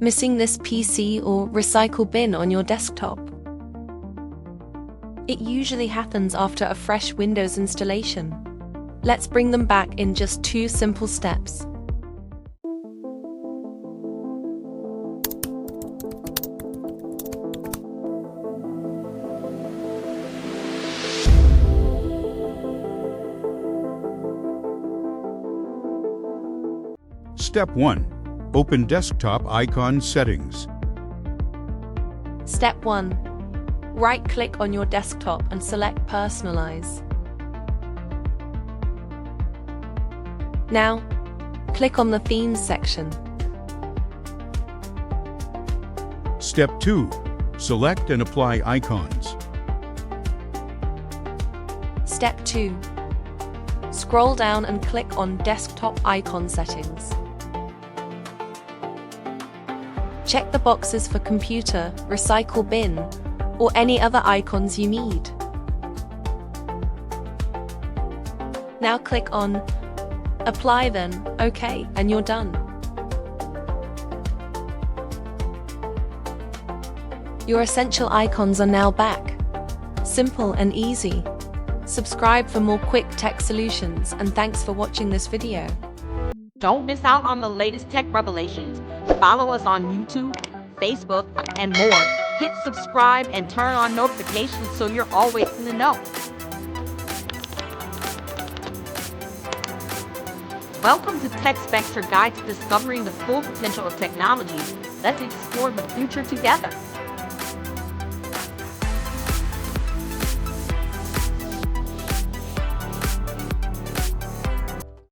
Missing this PC or recycle bin on your desktop? It usually happens after a fresh Windows installation. Let's bring them back in just 2 simple steps. Step 1. Open Desktop Icon Settings. Step 1. Right-click on your desktop and select Personalize. Now, click on the Themes section. Step 2. Select and apply icons. Step 2. Scroll down and click on Desktop Icon Settings. Check the boxes for computer, recycle bin, or any other icons you need. Now click on Apply, then OK, and you're done. Your essential icons are now back. Simple and easy. Subscribe for more quick tech solutions, and thanks for watching this video. Don't miss out on the latest tech revelations. Follow us on YouTube, Facebook, and more. Hit subscribe and turn on notifications so you're always in the know. Welcome to Tech Spectre, guide to discovering the full potential of technology. Let's explore the future together.